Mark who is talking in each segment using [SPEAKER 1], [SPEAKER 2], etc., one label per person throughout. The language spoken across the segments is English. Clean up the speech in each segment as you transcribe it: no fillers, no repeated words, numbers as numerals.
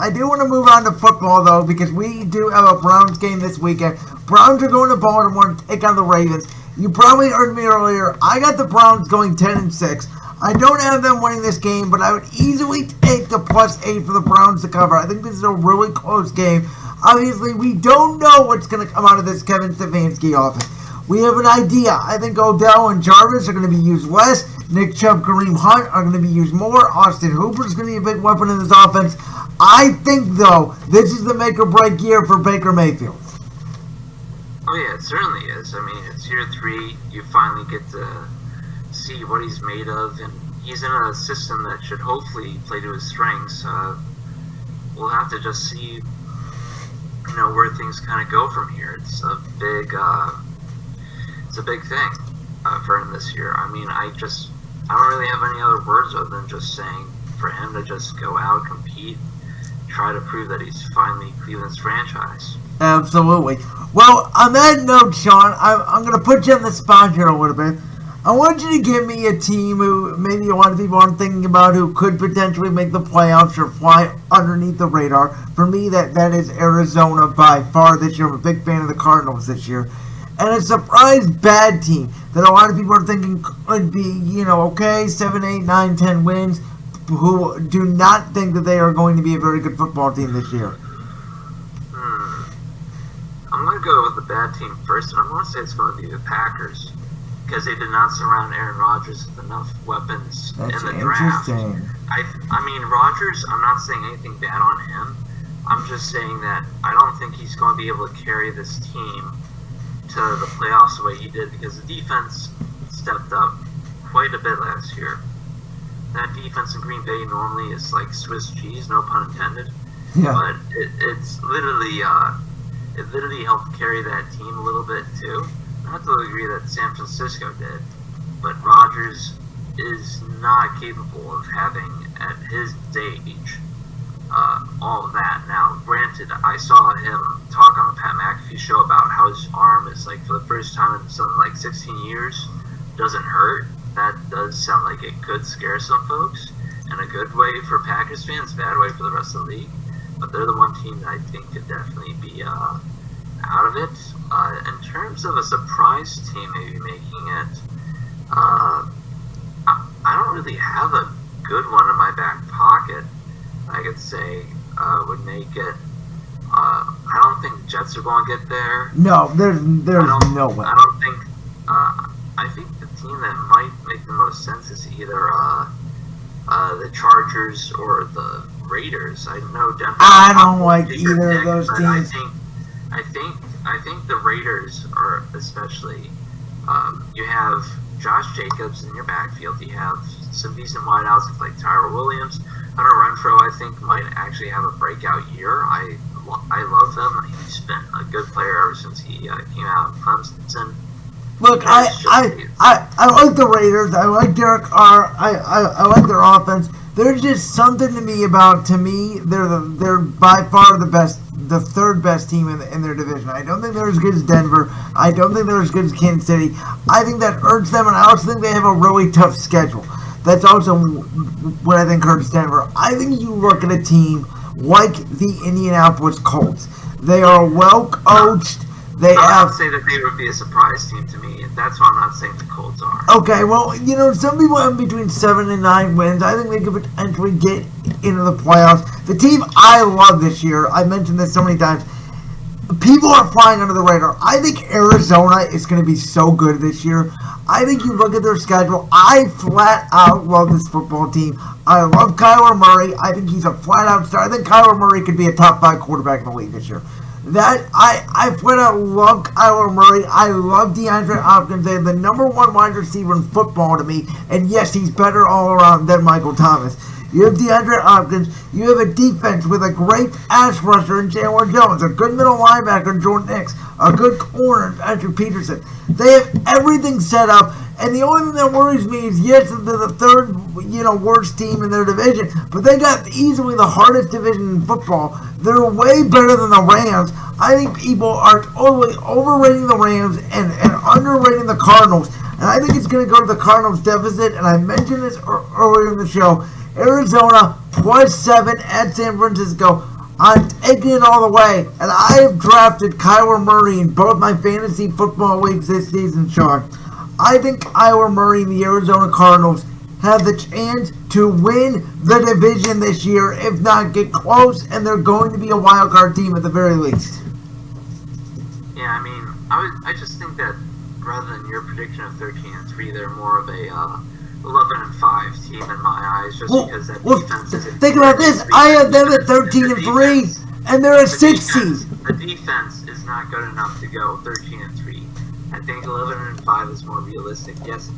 [SPEAKER 1] I do want to move on to football, though, because we do have a Browns game this weekend. Browns are going to Baltimore to take on the Ravens. You probably heard me earlier. I got the Browns going 10-6. I don't have them winning this game, but I would easily take the +8 for the Browns to cover. I think this is a really close game. Obviously, we don't know what's going to come out of this Kevin Stefanski offense. We have an idea. I think Odell and Jarvis are going to be used less. Nick Chubb, Kareem Hunt are going to be used more. Austin Hooper is going to be a big weapon in this offense. I think, though, this is the make-or-break year for Baker Mayfield.
[SPEAKER 2] Oh, yeah, it certainly is. I mean, it's year 3. You finally get to see what he's made of, and he's in a system that should hopefully play to his strengths. We'll have to just see, where things kind of go from here. It's a big thing for him this year. I mean, I don't really have any other words other than just saying for him to just go out, compete, try to prove that he's finally Cleveland's franchise.
[SPEAKER 1] Absolutely. Well, on that note, Sean, I'm going to put you on the spot here a little bit. I want you to give me a team who maybe a lot of people aren't thinking about who could potentially make the playoffs or fly underneath the radar. For me, that is Arizona by far this year. I'm a big fan of the Cardinals this year. And a surprise bad team that a lot of people are thinking could be, okay, 7, 8, 9, 10 wins, who do not think that they are going to be a very good football team this year.
[SPEAKER 2] I'm going to go with the bad team first, and I'm going to say it's going to be the Packers, because they did not surround Aaron Rodgers with enough weapons in the draft. I mean, Rodgers, I'm not saying anything bad on him. I'm just saying that I don't think he's going to be able to carry this team to the playoffs the way he did, because the defense stepped up quite a bit last year. That defense in Green Bay normally is like Swiss cheese, no pun intended.
[SPEAKER 1] Yeah.
[SPEAKER 2] But it's literally helped carry that team a little bit too. Not to the degree that San Francisco did, but Rodgers is not capable of having at his age all of that. Now, granted, I saw him talk on the Pat McAfee show about how his arm is, like, for the first time in something like 16 years, doesn't hurt. That does sound like it could scare some folks in a good way for Packers fans, bad way for the rest of the league. But they're the one team that I think could definitely be out of it. In terms of a surprise team maybe making it, I don't really have a good one in my back pocket I could say would make it. I don't think Jets are going to get there.
[SPEAKER 1] No, there's no way.
[SPEAKER 2] I don't think. I think the team that might make the most sense is either the Chargers or the Raiders. I know Denver.
[SPEAKER 1] I don't like either of those teams.
[SPEAKER 2] I think the Raiders are especially. You have Josh Jacobs in your backfield. You have some decent wideouts like Tyrell Williams. Hunter Renfrow, I think, might actually have a breakout year. I love him. He's been a good player ever since he came out of Clemson.
[SPEAKER 1] Look, I like the Raiders. I like Derek Carr. I like their offense. There's just something to me, they're by far the third best team in their division. I don't think they're as good as Denver. I don't think they're as good as Kansas City. I think that hurts them, and I also think they have a really tough schedule. That's also what I think hurts Denver. I think you look at a team like the Indianapolis Colts. They are well coached.
[SPEAKER 2] I would say that they would be a surprise team to me. That's why I'm not saying the Colts are.
[SPEAKER 1] Okay, well, some people have between 7 and 9 wins. I think they could potentially get into the playoffs. The team I love this year, I mentioned this so many times, people are flying under the radar. I think Arizona is going to be so good this year. I think you look at their schedule. I flat out love this football team. I love Kyler Murray. I think he's a flat out star. I think Kyler Murray could be a top 5 quarterback in the league this year. I flat out love Kyler Murray. I love DeAndre Hopkins. They have the number 1 wide receiver in football to me. And yes, he's better all around than Michael Thomas. You have DeAndre Hopkins. You have a defense with a great pass rusher in Chandler Jones, a good middle linebacker in Jordan Hicks, a good corner in Andrew Peterson. They have everything set up, and the only thing that worries me is, yes, they're the third, worst team in their division, but they got easily the hardest division in football. They're way better than the Rams. I think people are totally overrating the Rams and underrating the Cardinals, and I think it's going to go to the Cardinals deficit, and I mentioned this earlier in the show. Arizona +7 at San Francisco. I'm taking it all the way, and I have drafted Kyler Murray in both my fantasy football leagues this season, Sean. I think Kyler Murray and the Arizona Cardinals have the chance to win the division this year, if not get close, and they're going to be a wild card team at the very least.
[SPEAKER 2] Yeah, I mean, I just think that rather than your prediction of 13-3, they're more of a 11-5 team in my eyes, just because that defense is.
[SPEAKER 1] Think about this: I have them at 13-3, and they're a 6 seed.
[SPEAKER 2] The defense is not good enough to go 13-3. I think 11-5 is more realistic. Yes,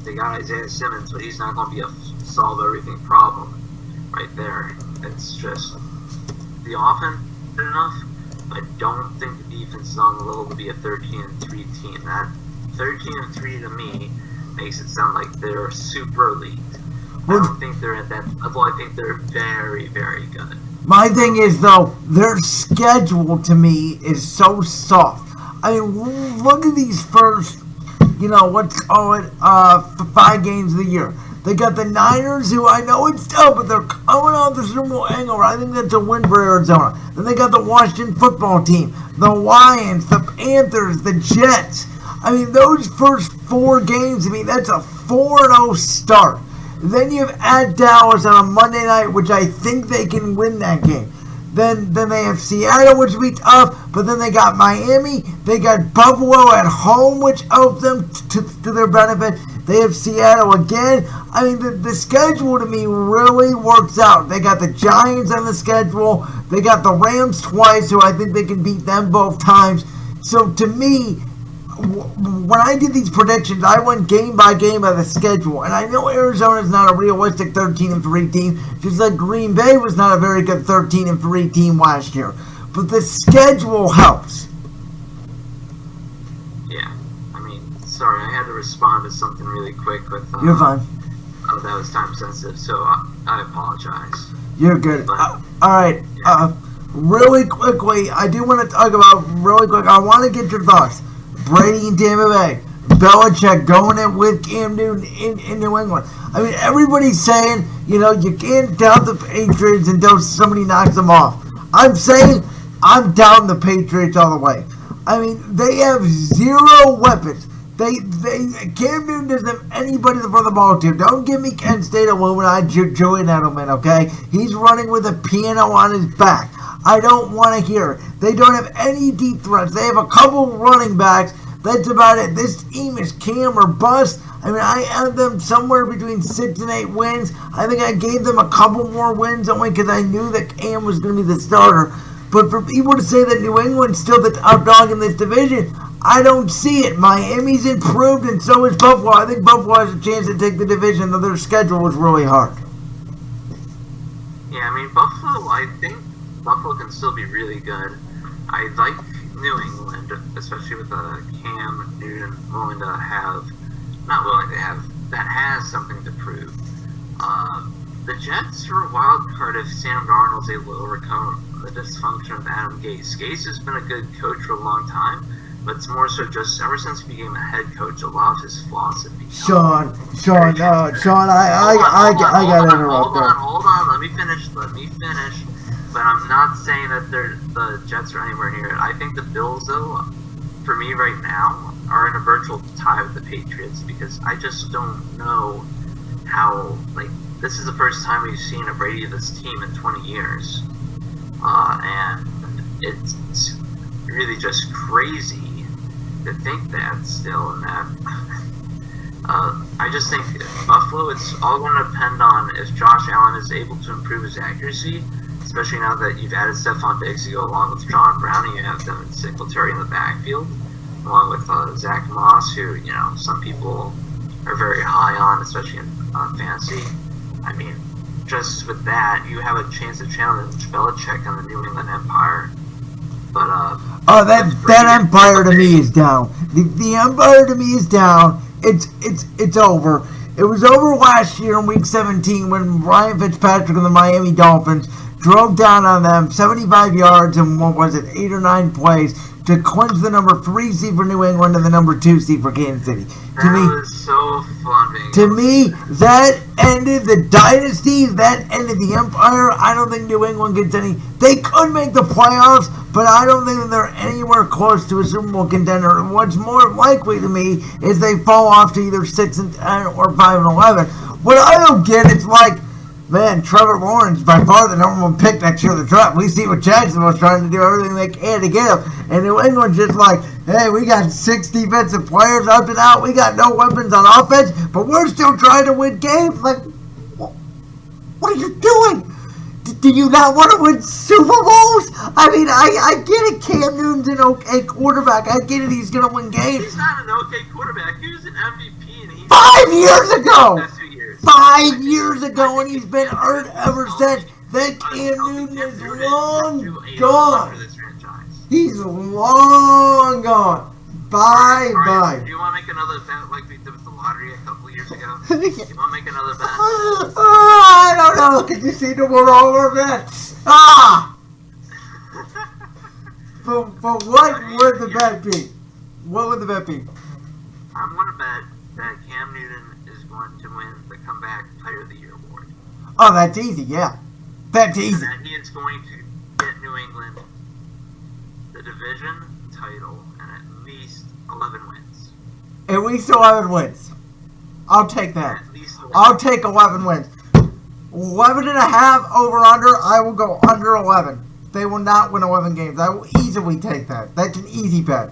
[SPEAKER 2] they got Isaiah Simmons, but he's not going to be a solve everything problem right there. It's just the offense is good enough. I don't think the defense is on the level to be a 13-3 team. That 13-3 to me makes it sound like they're super elite. I don't think they're at that level. I think they're very, very good.
[SPEAKER 1] My thing is, though, their schedule to me is so soft. I mean, look at these first, let's call it 5 games of the year. They got the Niners, who I know it's tough, but they're coming out the Super Bowl hangover. I think that's a win for Arizona. Then they got the Washington football team, the Lions, the Panthers, the Jets. I mean, those first 4 games, that's a 4-0 start. Then you have at Dallas on a Monday night, which I think they can win that game. Then they have Seattle, which will be tough, but then they got Miami. They got Buffalo at home, which helps them to their benefit. They have Seattle again. I mean, the schedule to me really works out. They got the Giants on the schedule. They got the Rams twice, so I think they can beat them both times. So to me, when I did these predictions, I went game by game by the schedule. And I know Arizona's not a realistic 13-3 team, just like Green Bay was not a very good 13-3 team last year. But the schedule helps.
[SPEAKER 2] Yeah. I mean, sorry, I had to respond to something really quick with...
[SPEAKER 1] You're fine.
[SPEAKER 2] That was time sensitive, so I apologize.
[SPEAKER 1] You're good.
[SPEAKER 2] But,
[SPEAKER 1] alright,
[SPEAKER 2] yeah.
[SPEAKER 1] Really quickly, I do want to talk about, really quick, I want to get your thoughts. Brady and Tampa Bay, Belichick going in with Cam Newton in New England. I mean, everybody's saying, you can't doubt the Patriots until somebody knocks them off. I'm saying I'm down the Patriots all the way. I mean, they have 0 weapons. Cam Newton doesn't have anybody to throw the ball to. Don't give me Kent State Illuminati Julian Edelman, okay? He's running with a piano on his back. I don't want to hear it. They don't have any deep threats. They have a couple running backs. That's about it. This team is Cam or bust. I mean, I had them somewhere between 6 and 8 wins. I think I gave them a couple more wins only because I knew that Cam was going to be the starter. But for people to say that New England's still the top dog in this division, I don't see it. Miami's improved and so is Buffalo. I think Buffalo has a chance to take the division, though their schedule was really hard.
[SPEAKER 2] Yeah, I mean, Buffalo, I think Buffalo can still be really good. I like New England, especially with Cam Newton that has something to prove. The Jets are a wild card if Sam Darnold's able to overcome the dysfunction of Adam Gase. Gase has been a good coach for a long time, but it's more so just ever since he became a head coach, a lot of his philosophy.
[SPEAKER 1] Sean, I got to interrupt there.
[SPEAKER 2] Hold on, let me finish. But I'm not saying that the Jets are anywhere near it. I think the Bills, though, for me right now, are in a virtual tie with the Patriots because I just don't know how, this is the first time we've seen a Brady of this team in 20 years. And it's really just crazy to think that still, and that I just think Buffalo, it's all going to depend on if Josh Allen is able to improve his accuracy, especially now that you've added Stephon Diggs to go along with John Brown, and you have them in Singletary in the backfield, along with Zach Moss, who, some people are very high on, especially in fantasy. I mean, just with that, you have a chance to challenge Belichick and the New England Empire. But
[SPEAKER 1] that empire to me is down. The empire to me is down. It's over. It was over last year in Week 17 when Ryan Fitzpatrick and the Miami Dolphins drove down on them 75 yards and 8 or 9 plays. to clinch the number 3 seed for New England and the number 2 seed for Kansas City.
[SPEAKER 2] That was so fun being
[SPEAKER 1] To me, that ended the dynasty. That ended the empire. I don't think New England gets any. They could make the playoffs, but I don't think that they're anywhere close to a Super Bowl contender. What's more likely to me is they fall off to either 6-10 or 5-11. What I don't get is like, man, Trevor Lawrence by far the number 1 pick next year in the draft. We see what Jacksonville's trying to do everything they can to get him, and New England's just like, hey, we got 6 defensive players up and out. We got no weapons on offense, but we're still trying to win games. Like, what are you doing? Do you not want to win Super Bowls? I mean, I get it. Cam Newton's an okay quarterback. I get it. He's going to win games.
[SPEAKER 2] He's not an okay quarterback. He was an MVP. And he's
[SPEAKER 1] 5 years ago!
[SPEAKER 2] Last 2 years.
[SPEAKER 1] 5 years ago, and he's been hurt ever since. That Cam Newton is long gone. He's long gone. Bye-bye.
[SPEAKER 2] Do you want to make another bet like we did with the lottery a couple years ago? Do you want to make another bet?
[SPEAKER 1] I don't know. Can you see the more over bets? But what would the bet be? What would the bet be?
[SPEAKER 2] I'm going to bet that Cam Newton is going to win the Comeback Player of the Year award.
[SPEAKER 1] Oh, that's easy, yeah. That's easy.
[SPEAKER 2] And that he is going to get New England the division title and at least 11 wins.
[SPEAKER 1] At least 11 wins. I'll take that.
[SPEAKER 2] At least 11.
[SPEAKER 1] I'll take 11 wins. 11 and a half over under. I will go under 11. They will not win 11 games. I will easily take that. That's an easy bet.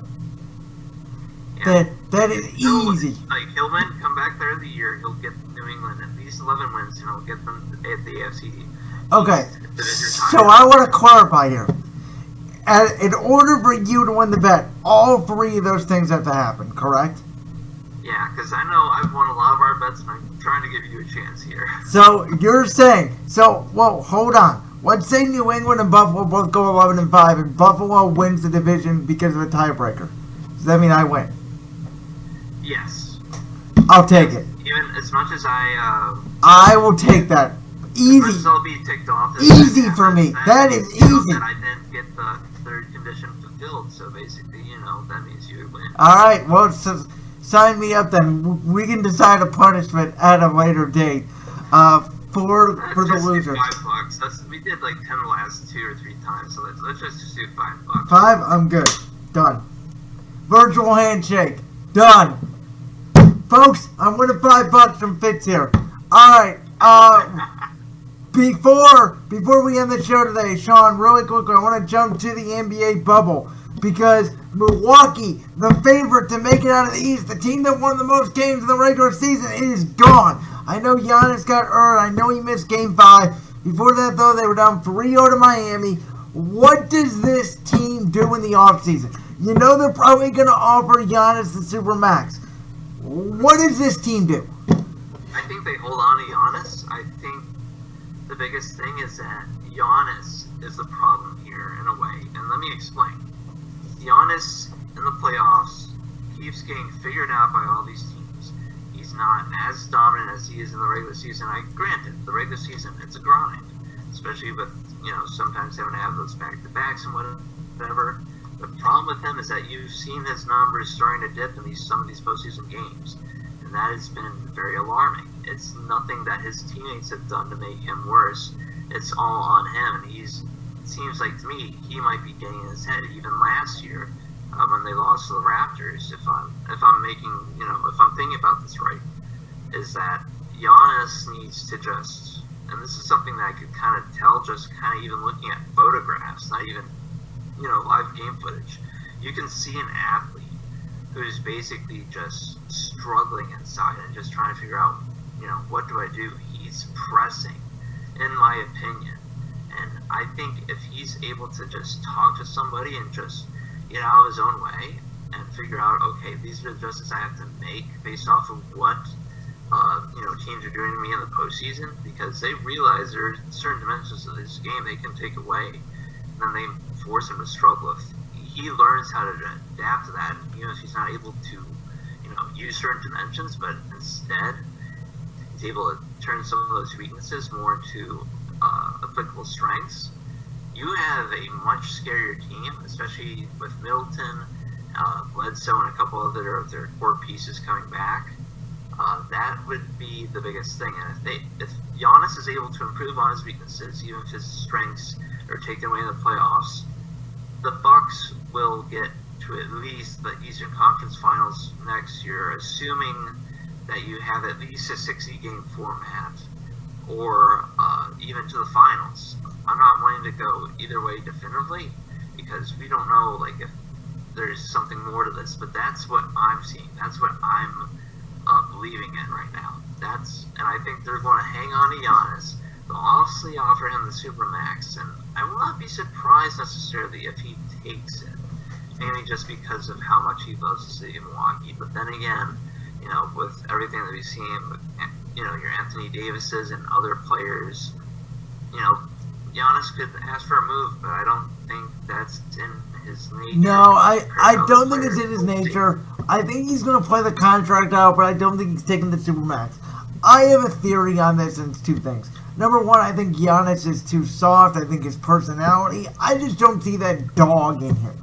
[SPEAKER 2] Yeah.
[SPEAKER 1] That is easy.
[SPEAKER 2] Like, he'll win Comeback Player of the Year. He'll get New England at least 11 wins, and he'll get them at the AFC.
[SPEAKER 1] Okay. So I want to clarify here. In order for you to win the bet, all 3 of those things have to happen, correct?
[SPEAKER 2] Yeah, because I know I've won a lot of our bets, and I'm trying to give you a chance here.
[SPEAKER 1] So you're saying, well, hold on. Let's say New England and Buffalo both go 11-5, and Buffalo wins the division because of a tiebreaker. Does that mean I win?
[SPEAKER 2] Yes.
[SPEAKER 1] I'll take it.
[SPEAKER 2] Even as much as
[SPEAKER 1] I will take that. Easy.
[SPEAKER 2] I'll be ticked off.
[SPEAKER 1] Easy for me. That is easy.
[SPEAKER 2] That I didn't get the third condition fulfilled, so basically, that means you would win.
[SPEAKER 1] Alright, well, sign me up then. We can decide a punishment at a later date for the loser.
[SPEAKER 2] $5. We did like 10 the last 2 or 3 times, so let's just do $5.
[SPEAKER 1] 5? I'm good. Done. Virtual handshake. Done. Folks, I'm winning $5 from Fitz here. Alright, Before we end the show today, Sean, really quickly, I want to jump to the NBA bubble because Milwaukee, the favorite to make it out of the East, the team that won the most games in the regular season, is gone. I know Giannis got hurt. I know he missed Game 5. Before that, though, they were down 3-0 to Miami. What does this team do in the offseason? You know they're probably going to offer Giannis the Supermax. What does this team do?
[SPEAKER 2] I think they hold on to Giannis. I think the biggest thing is that Giannis is the problem here in a way. And let me explain. Giannis in the playoffs keeps getting figured out by all these teams. He's not as dominant as he is in the regular season. Granted, the regular season, it's a grind. Especially with, sometimes having to have those back-to-backs and whatever. The problem with him is that you've seen his numbers starting to dip in some of these postseason games. And that has been very alarming. It's nothing that his teammates have done to make him worse. It's all on him. And it seems like to me he might be getting in his head. Even last year, when they lost to the Raptors, if I'm thinking about this right, is that Giannis needs to just, and this is something that I could kind of tell just kind of even looking at photographs, not even live game footage. You can see an athlete who's basically just struggling inside and just trying to figure out, what do I do? He's pressing, in my opinion. And I think if he's able to just talk to somebody and just get out of his own way and figure out, okay, these are the adjustments I have to make based off of what teams are doing to me in the postseason, because they realize there are certain dimensions of this game they can take away, and then they force him to struggle. If he learns how to adapt to that, even if he's not able to, use certain dimensions, but instead he's able to turn some of those weaknesses more into applicable strengths, you have a much scarier team, especially with Middleton, Bledsoe, and a couple other of their core pieces coming back. That would be the biggest thing. And if Giannis is able to improve on his weaknesses, even if his strengths are taken away in the playoffs, the Bucks will get to at least the Eastern Conference Finals next year, assuming that you have at least a 60-game format, or even to the finals. I'm not wanting to go either way definitively, because we don't know if there's something more to this, but that's what I'm seeing. That's what I'm believing in right now. And I think they're going to hang on to Giannis. They'll obviously offer him the Supermax, and I will not be surprised necessarily if he takes it, mainly just because of how much he loves the city of Milwaukee. But then again, with everything that we've seen, your Anthony Davises and other players, Giannis could ask for a move, but I don't think that's in his nature.
[SPEAKER 1] No, I don't think it's in his nature. I think he's going to play the contract out, but I don't think he's taking the Supermax. I have a theory on this, and it's two things. Number one, I think Giannis is too soft. I think his personality, I just don't see that dog in him.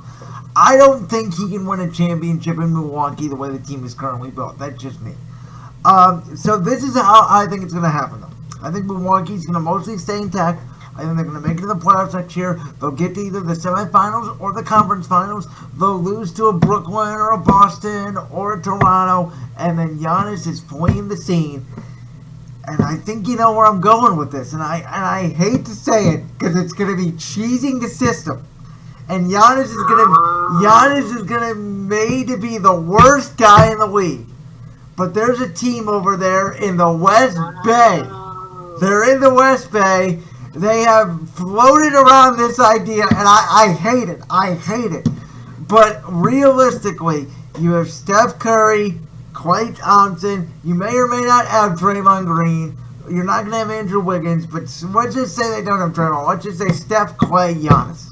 [SPEAKER 1] I don't think he can win a championship in Milwaukee the way the team is currently built. That's just me. So this is how I think it's going to happen, though. I think Milwaukee's going to mostly stay intact. I think they're going to make it to the playoffs next year. They'll get to either the semifinals or the conference finals. They'll lose to a Brooklyn or a Boston or a Toronto. And then Giannis is fleeing the scene. And I think you know where I'm going with this. And I hate to say it because it's going to be cheesing the system. And Giannis is gonna made to be the worst guy in the league. But there's a team over there in the West Bay. They're in the West Bay. They have floated around this idea, and I hate it. I hate it. But realistically, you have Steph Curry, Klay Thompson. You may or may not have Draymond Green. You're not going to have Andrew Wiggins. But let's just say they don't have Draymond. Let's just say Steph, Klay, Giannis.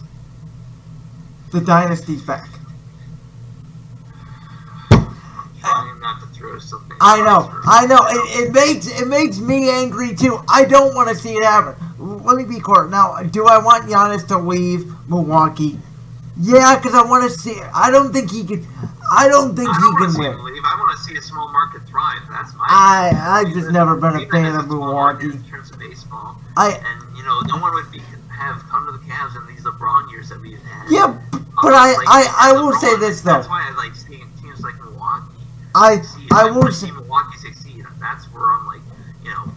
[SPEAKER 1] The dynasty's back.
[SPEAKER 2] Trying not to throw something.
[SPEAKER 1] I know. It makes me angry too. I don't want to see it happen. Let me be clear. Now, do I want Giannis to leave Milwaukee? Yeah, because I want to see it. I don't think he can. I don't think he can win.
[SPEAKER 2] I want to see a small market thrive. That's my.
[SPEAKER 1] I've just never been a fan of Milwaukee.
[SPEAKER 2] In terms of baseball, no one would have come to the Cavs in these LeBron years that we've had.
[SPEAKER 1] Yeah, but I will say this though.
[SPEAKER 2] That's why I like seeing teams like Milwaukee.
[SPEAKER 1] I will
[SPEAKER 2] see Milwaukee succeed. And that's where I'm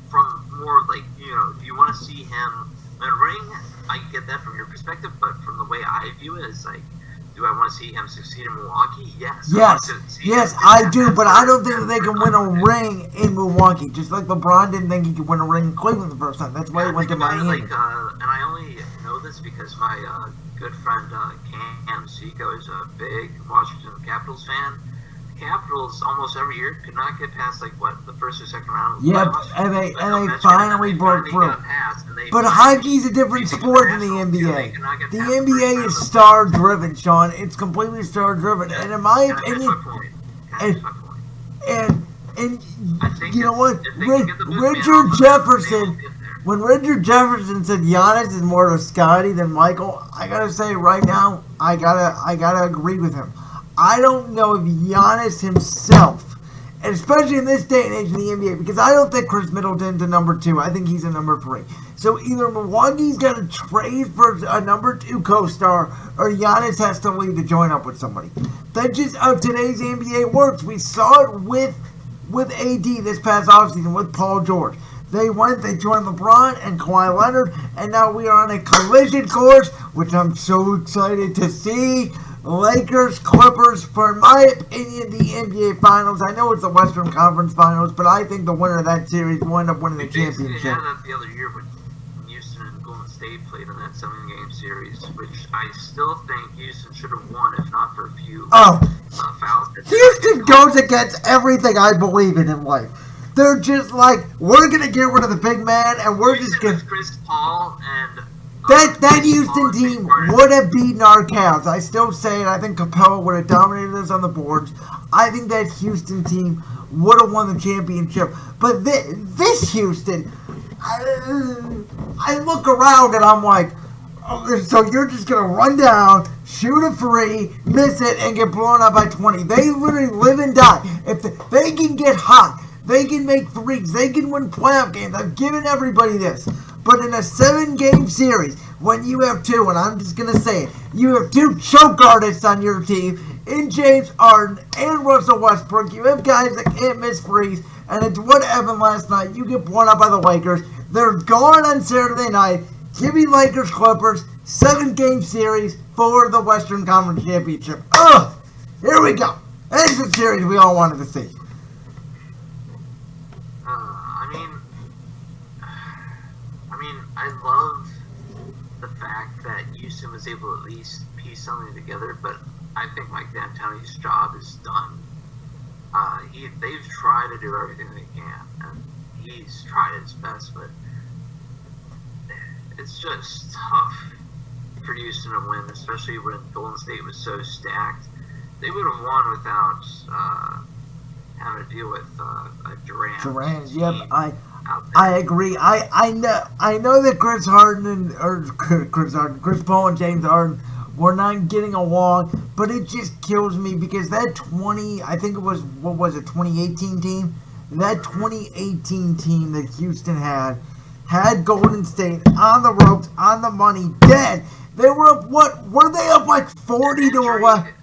[SPEAKER 2] from more do you want to see him in a ring? I get that from your perspective, but from the way I view it, it's do I want to see him succeed in Milwaukee? Yes.
[SPEAKER 1] Yes, I do, but I don't think that they can win a ring in Milwaukee. Just like LeBron didn't think he could win a ring in Cleveland the first time. That's why he went to Miami.
[SPEAKER 2] And I only know this because my good friend Cam Seco is a big Washington Capitals fan. The Capitals almost every year could not get past the first or second round.
[SPEAKER 1] Yep, and they finally broke through. But hockey's a different sport than the NBA. The NBA is star-driven, Sean. It's completely star-driven, and in my opinion, and you know what, Richard Jefferson. When Richard Jefferson said Giannis is more of a Scotty than Michael, I gotta say right now, I gotta agree with him. I don't know if Giannis himself, and especially in this day and age in the NBA, because I don't think Chris Middleton's a number 2. I think he's a number 3. So either Milwaukee's got to trade for a number 2 co-star, or Giannis has to leave to join up with somebody. That's just how today's NBA works. We saw it with AD this past offseason with Paul George. They joined LeBron and Kawhi Leonard, and now we are on a collision course, which I'm so excited to see. Lakers, Clippers, for my opinion, the NBA Finals. I know it's the Western Conference Finals, but I think the winner of that series will end up winning the championship.
[SPEAKER 2] They had that the other year when Houston and Golden State played in that 7-game series, which I still think Houston should have won if not for a few fouls.
[SPEAKER 1] Houston goes against everything I believe in life. They're just we're going to get rid of the big man, and we're just going to...
[SPEAKER 2] Chris Paul and...
[SPEAKER 1] That Houston team would have beaten our Cavs. I still say it. I think Capella would have dominated us on the boards. I think that Houston team would have won the championship. But this Houston, I look around and I'm like, So you're just going to run down, shoot a free, miss it, and get blown out by 20. They literally live and die. If they can get hot, they can make threes, they can win playoff games. I've given everybody this. But in a 7-game series, when you have two, and I'm just going to say it, you have two choke artists on your team, in James Harden and Russell Westbrook. You have guys that can't miss threes, and it's what happened last night. You get blown out by the Lakers. They're gone on Saturday night. Give me Lakers Clippers, 7-game series for the Western Conference Championship. Ugh! Here we go. That's the series we all wanted to see.
[SPEAKER 2] I love the fact that Houston was able to at least piece something together, but I think Mike D'Antoni's job is done. They've tried to do everything they can, and he's tried his best, but it's just tough for Houston to win, especially when Golden State was so stacked. They would have won without having to deal with Durant.
[SPEAKER 1] Durant, yep, I agree. I know that Chris Paul and James Harden were not getting along, but it just kills me because that 2018 team? That 2018 team that Houston had Golden State on the ropes, on the money, dead. They were up, what? Were they up like 40 to 11?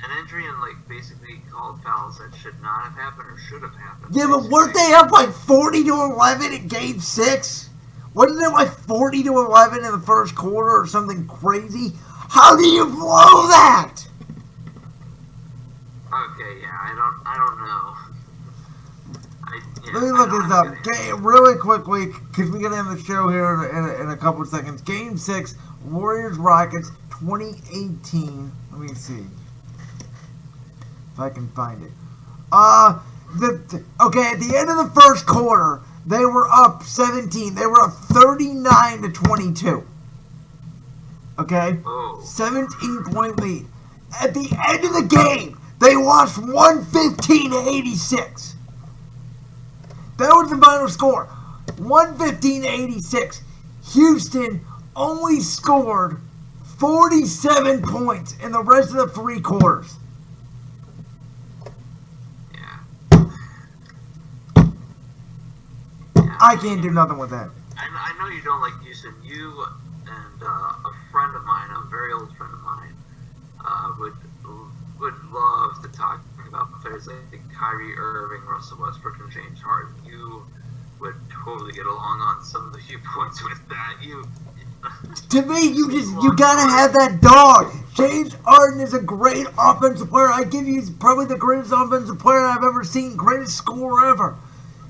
[SPEAKER 2] An injury and basically called fouls that should not have happened or should have happened.
[SPEAKER 1] Yeah, but weren't they up like 40 to 11 in Game 6? Wasn't it like 40 to 11 in the first quarter or something crazy? How do you blow that?
[SPEAKER 2] Okay, yeah, I don't know.
[SPEAKER 1] Let me look this up really quickly because we're gonna end the show here in a couple of seconds. Game 6, Warriors Rockets, 2018. Let me see if I can find it. Okay, at the end of the first quarter, they were up 17. They were up 39 to 22. Okay? 17-point lead. At the end of the game, they lost 115 to 86. That was the final score. 115 to 86. Houston only scored 47 points in the rest of the 3 quarters. I can't do nothing with that.
[SPEAKER 2] I know you don't like Houston. You and a friend of mine, a very old friend of mine, would love to talk about players like Kyrie Irving, Russell Westbrook, and James Harden. You would totally get along on some of the viewpoints with that.
[SPEAKER 1] To me, you gotta have that dog. James Harden is a great offensive player. I give you, he's probably the greatest offensive player I've ever seen, greatest scorer ever.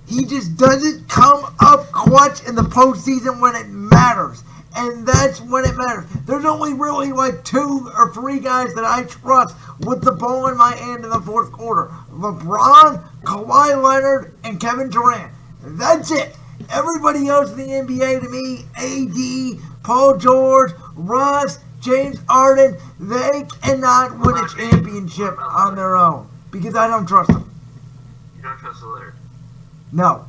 [SPEAKER 1] He just doesn't come up clutch in the postseason when it matters. And that's when it matters. There's only really like 2 or 3 guys that I trust with the ball in my hand in the fourth quarter. LeBron, Kawhi Leonard, and Kevin Durant. That's it. Everybody else in the NBA to me, AD, Paul George, Russ, James Harden, they cannot win a championship on their own. Because I don't trust them.
[SPEAKER 2] You don't trust Lillard?
[SPEAKER 1] No.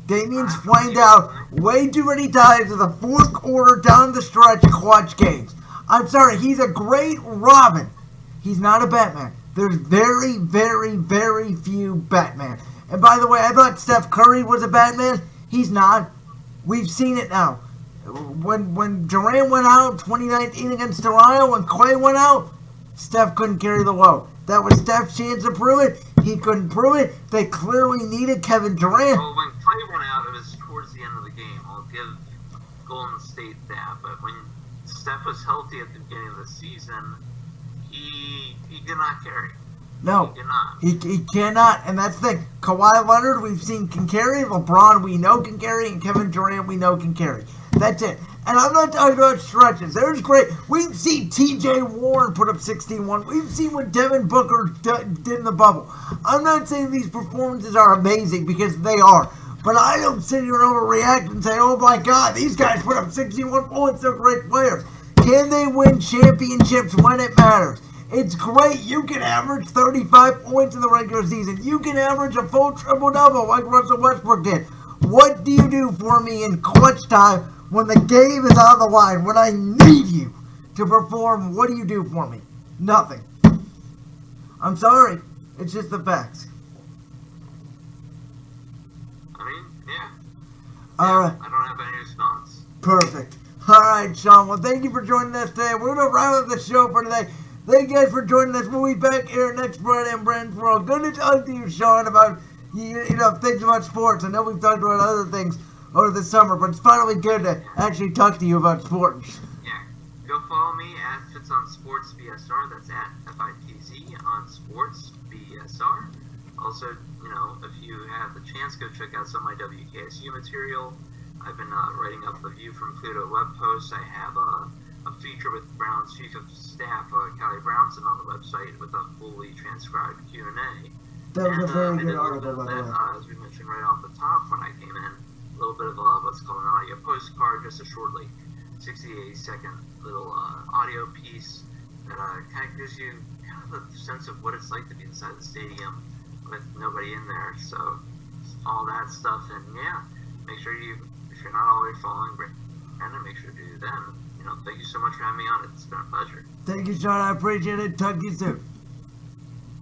[SPEAKER 1] Damian's flamed out way too many times in the fourth quarter down the stretch clutch games. I'm sorry, he's a great Robin. He's not a Batman. There's very, very, very few Batman. And by the way, I thought Steph Curry was a Batman. He's not. We've seen it now. When Durant went out 2019 against Toronto, when Clay went out, Steph couldn't carry the load. That was Steph's chance to prove it. He couldn't prove it. They clearly needed Kevin Durant.
[SPEAKER 2] Well, when Clay went out, it was towards the end of the game. I'll give Golden State that. But when Steph was healthy at the beginning of the season, he did not carry.
[SPEAKER 1] No,
[SPEAKER 2] he cannot.
[SPEAKER 1] He cannot, and that's the thing. Kawhi Leonard, we've seen can carry. LeBron, we know can carry, and Kevin Durant, we know can carry. That's it. And I'm not talking about stretches. There's great. We've seen T.J. Warren put up 61. We've seen what Devin Booker did in the bubble. I'm not saying these performances are amazing, because they are. But I don't sit here and overreact and say, oh my God, these guys put up 61 points. They're great players. Can they win championships when it matters? It's great. You can average 35 points in the regular season. You can average a full triple-double like Russell Westbrook did. What do you do for me in clutch time When the game is on the line, when I need you to perform, what do you do for me? Nothing. I'm sorry. It's just the facts.
[SPEAKER 2] I mean, yeah.
[SPEAKER 1] All right.
[SPEAKER 2] I don't have any response.
[SPEAKER 1] Perfect. All right, Sean. Well, thank you for joining us today. We're going to wrap up the show for today. Thank you guys for joining us. We'll be back here next Friday on Brand's World. Good to talk to you, Sean, about things about sports. I know we've talked about other things over the summer, but it's finally good to actually talk to you about sports.
[SPEAKER 2] Yeah. Go follow me at Fitz on Sports BSR. That's at FITZ on Sports BSR. Also, if you have the chance, go check out some of my WKSU material. I've been writing up the View from Pluto web posts. I have a feature with Brown's Chief of Staff, Callie Brownson, on the website with a fully transcribed Q&A.
[SPEAKER 1] That was a very good
[SPEAKER 2] I did
[SPEAKER 1] article, by the way.
[SPEAKER 2] as we mentioned right off the top when I came in, a little bit of what's called an audio postcard, just a short, 68-second little audio piece that kind of gives you kind of a sense of what it's like to be inside the stadium with nobody in there. So all that stuff, and yeah, make sure if you're not already following Brandon, make sure to do that. Thank you so much for having me on. It's been a pleasure.
[SPEAKER 1] Thank you, Sean. I appreciate it. Talk to you soon.